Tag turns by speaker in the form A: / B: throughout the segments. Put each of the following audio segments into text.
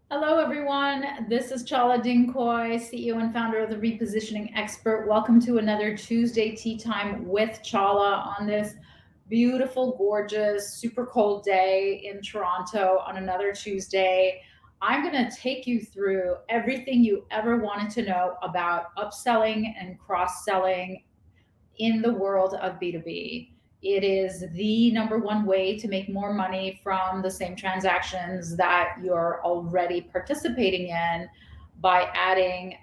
A: Hello, everyone. This is Chala Dincoy, CEO and founder of the Repositioning Expert. Welcome to another Tuesday Tea Time with Chala on this beautiful, gorgeous, super cold day in Toronto on another Tuesday. I'm going to take you through everything you ever wanted to know about upselling and cross selling in the world of B2B. It is the number one way to make more money from the same transactions that you're already participating in by adding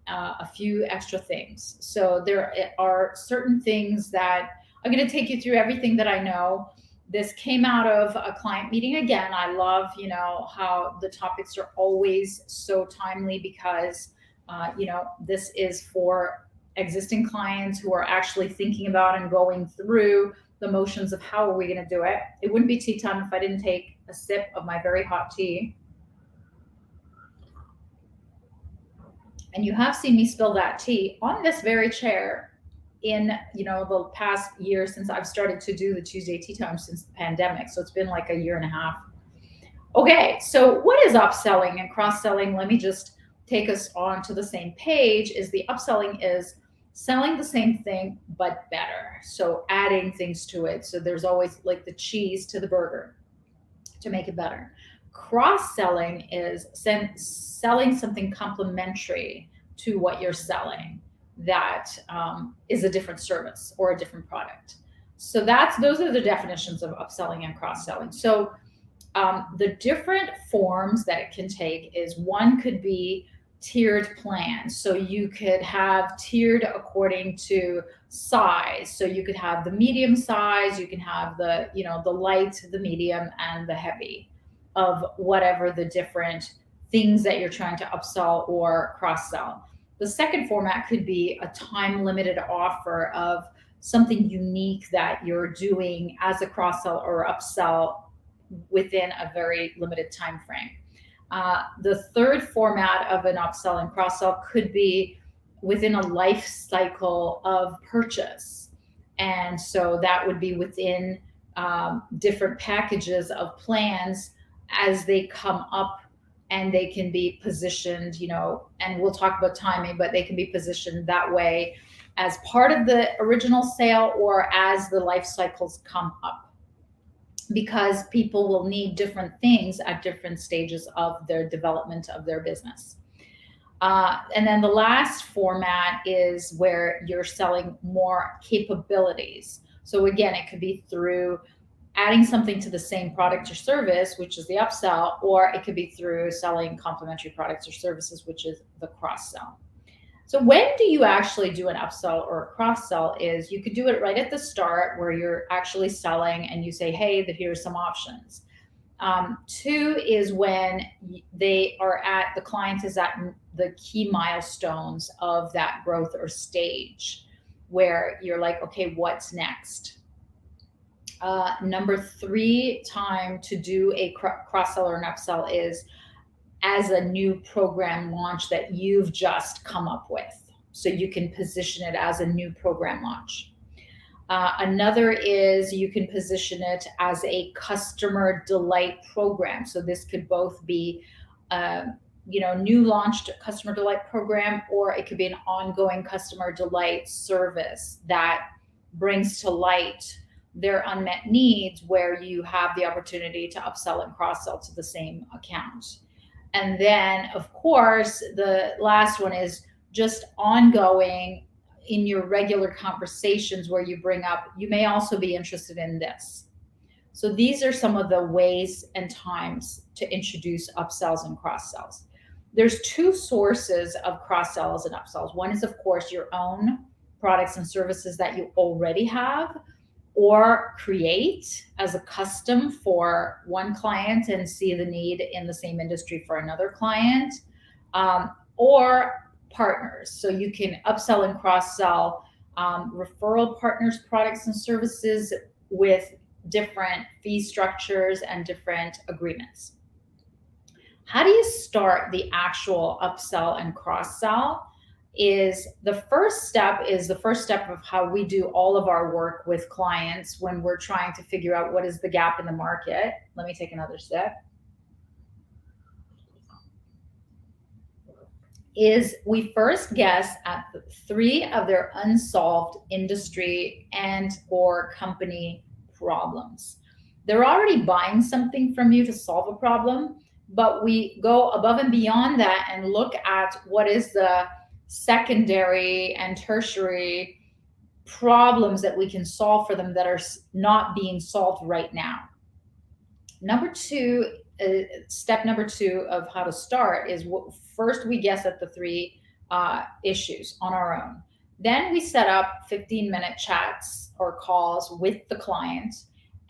A: a few extra things. So there are certain things that I'm going to take you through everything that I know. This came out of a client meeting again. I love, how the topics are always so timely because, this is for existing clients who are actually thinking about and going through the motions of how are we going to do it. It wouldn't be tea time if I didn't take a sip of my very hot tea. And you have seen me spill that tea on this very chair in the past year since I've started to do the Tuesday tea time since the pandemic. So it's been like a year and a half. Okay, so what is upselling and cross-selling? Let me just take us on to the same page. Is the upselling is selling the same thing but better. So adding things to it. So there's always like the cheese to the burger to make it better. Cross-selling is selling something complementary to what you're selling that is a different service or a different product. So those are the definitions of upselling and cross-selling. So the different forms that it can take is one could be tiered plans. So you could have tiered according to size. So you could have the medium size, you can have the light, the medium, and the heavy of whatever the different things that you're trying to upsell or cross sell. The second format could be a time limited offer of something unique that you're doing as a cross sell or upsell within a very limited time frame. The third format of an upsell and cross sell could be within a life cycle of purchase. And so that would be within different packages of plans as they come up, and they can be positioned, and we'll talk about timing, but they can be positioned that way as part of the original sale or as the life cycles come up, because people will need different things at different stages of their development of their business. And then the last format is where you're selling more capabilities. So again, it could be through adding something to the same product or service, which is the upsell, or it could be through selling complementary products or services, which is the cross sell. So when do you actually do an upsell or a cross sell? Is you could do it right at the start where you're actually selling and you say, hey, here's some options. Two is when the client is at the key milestones of that growth or stage where you're like, okay, what's next? Number three time to do a cross sell or an upsell is as a new program launch that you've just come up with. So you can position it as a new program launch. Another is you can position it as a customer delight program. So this could both be, new launched customer delight program, or it could be an ongoing customer delight service that brings to light their unmet needs, where you have the opportunity to upsell and cross sell to the same account. And then, of course, the last one is just ongoing in your regular conversations where you bring up, you may also be interested in this. So these are some of the ways and times to introduce upsells and cross sells. There's two sources of cross sells and upsells. One is, of course, your own products and services that you already have, or create as a custom for one client and see the need in the same industry for another client, or partners. So you can upsell and cross sell referral partners, products and services with different fee structures and different agreements. How do you start the actual upsell and cross sell? Is the first step of how we do all of our work with clients when we're trying to figure out what is the gap in the market. Let me take another sip. is we first guess at the three of their unsolved industry and or company problems. They're already buying something from you to solve a problem, but we go above and beyond that and look at what is the secondary and tertiary problems that we can solve for them that are not being solved right now. Number two, step number two of how to start is first we guess at the three issues on our own. Then we set up 15-minute chats or calls with the client,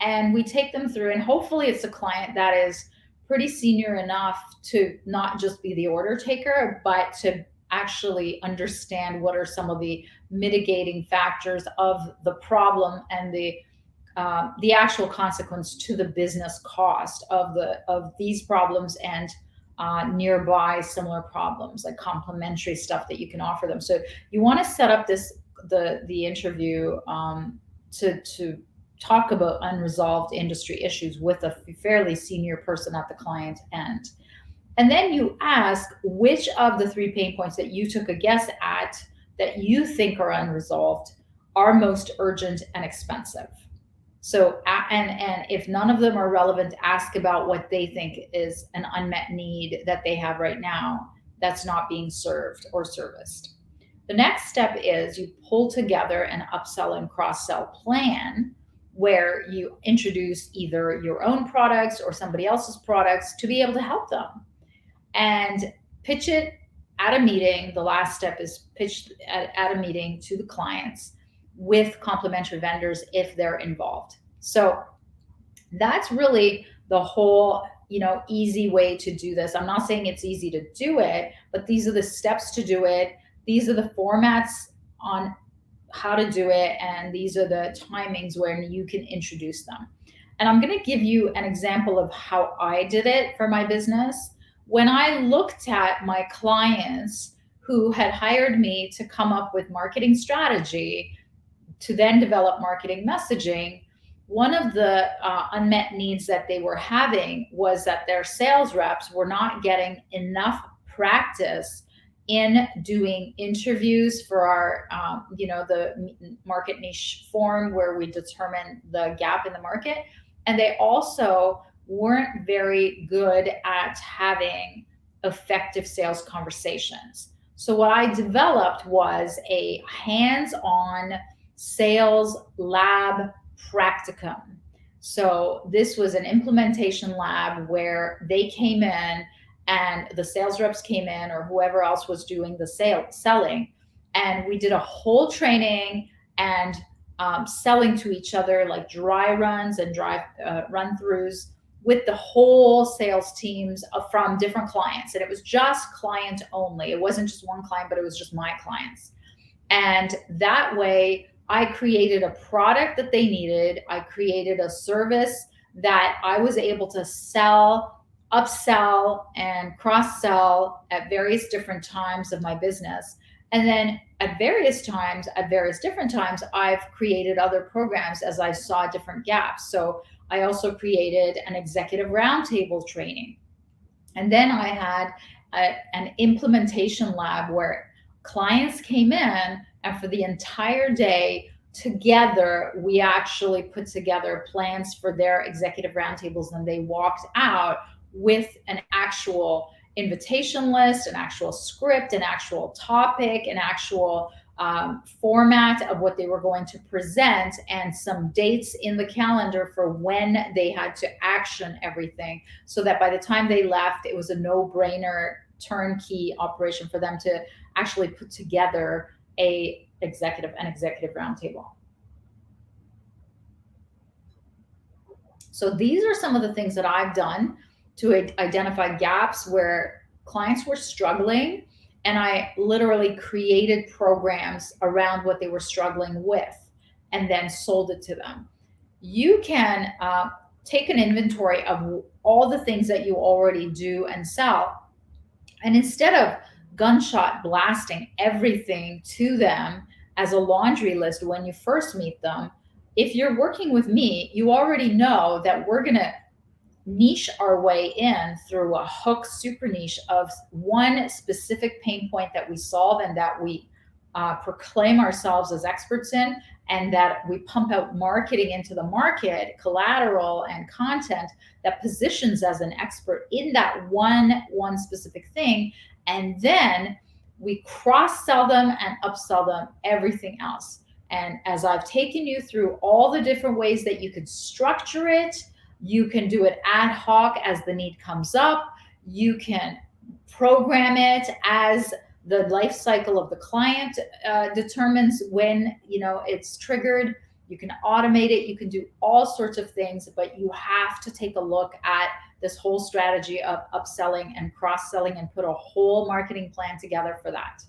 A: and we take them through, and hopefully it's a client that is pretty senior enough to not just be the order taker, but to actually understand what are some of the mitigating factors of the problem and the actual consequence to the business cost of these problems and nearby similar problems, like complementary stuff that you can offer them. So you want to set up the interview to talk about unresolved industry issues with a fairly senior person at the client end. And then you ask which of the three pain points that you took a guess at that you think are unresolved are most urgent and expensive. So, and if none of them are relevant, ask about what they think is an unmet need that they have right now that's not being served or serviced. The next step is you pull together an upsell and cross-sell plan where you introduce either your own products or somebody else's products to be able to help them, and pitch it at a meeting. The last step is pitched at a meeting to the clients with complementary vendors if they're involved. So that's really the whole, easy way to do this. I'm not saying it's easy to do it, but these are the steps to do it. These are the formats on how to do it, and these are the timings when you can introduce them. And I'm going to give you an example of how I did it for my business. When I looked at my clients who had hired me to come up with marketing strategy, to then develop marketing messaging, one of the unmet needs that they were having was that their sales reps were not getting enough practice in doing interviews for our, the market niche form where we determine the gap in the market. And they also weren't very good at having effective sales conversations. So what I developed was a hands-on sales lab practicum. So this was an implementation lab where they came in and the sales reps came in, or whoever else was doing the selling. And we did a whole training and selling to each other, like dry runs and run-throughs with the whole sales teams from different clients. And it was just client only. It wasn't just one client, but it was just my clients. And that way I created a product that they needed. I created a service that I was able to sell, upsell, and cross-sell at various different times of my business. And then at various different times, I've created other programs as I saw different gaps. So I also created an executive roundtable training. And then I had an implementation lab where clients came in, and for the entire day together, we actually put together plans for their executive roundtables, and they walked out with an actual invitation list, an actual script, an actual topic, an actual format of what they were going to present, and some dates in the calendar for when they had to action everything, so that by the time they left, it was a no-brainer turnkey operation for them to actually put together an executive roundtable. So these are some of the things that I've done to identify gaps where clients were struggling, and I literally created programs around what they were struggling with and then sold it to them. You can take an inventory of all the things that you already do and sell, and instead of gunshot blasting everything to them as a laundry list when you first meet them, if you're working with me, you already know that we're going to niche our way in through a hook super niche of one specific pain point that we solve and that we proclaim ourselves as experts in, and that we pump out marketing into the market, collateral and content that positions as an expert in that one specific thing, and then we cross sell them and upsell them everything else. And as I've taken you through all the different ways that you could structure it, you can do it ad hoc as the need comes up. You can program it as the life cycle of the client determines when it's triggered. You can automate it. You can do all sorts of things, but you have to take a look at this whole strategy of upselling and cross-selling and put a whole marketing plan together for that,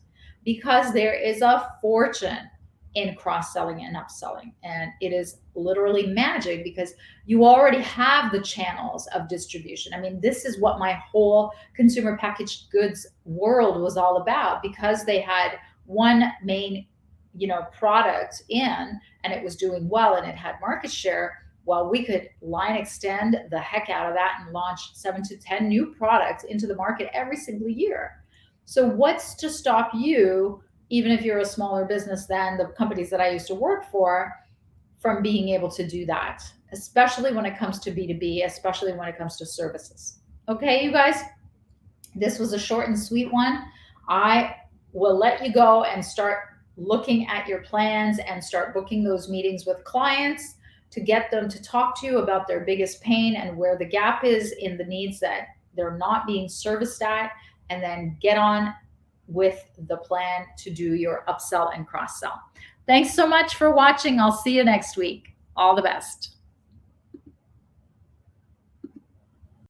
A: because there is a fortune in cross-selling and upselling, and it is literally magic because you already have the channels of distribution. I mean, this is what my whole consumer packaged goods world was all about, because they had one main product in, and it was doing well and it had market share. Well, we could line extend the heck out of that and launch 7 to 10 new products into the market every single year. So what's to stop you, even if you're a smaller business than the companies that I used to work for, from being able to do that, especially when it comes to B2B, especially when it comes to services? Okay, you guys, this was a short and sweet one. I will let you go and start looking at your plans and start booking those meetings with clients to get them to talk to you about their biggest pain and where the gap is in the needs that they're not being serviced at, and then get on with the plan to do your upsell and cross sell. Thanks so much for watching. I'll see you next week. All the best.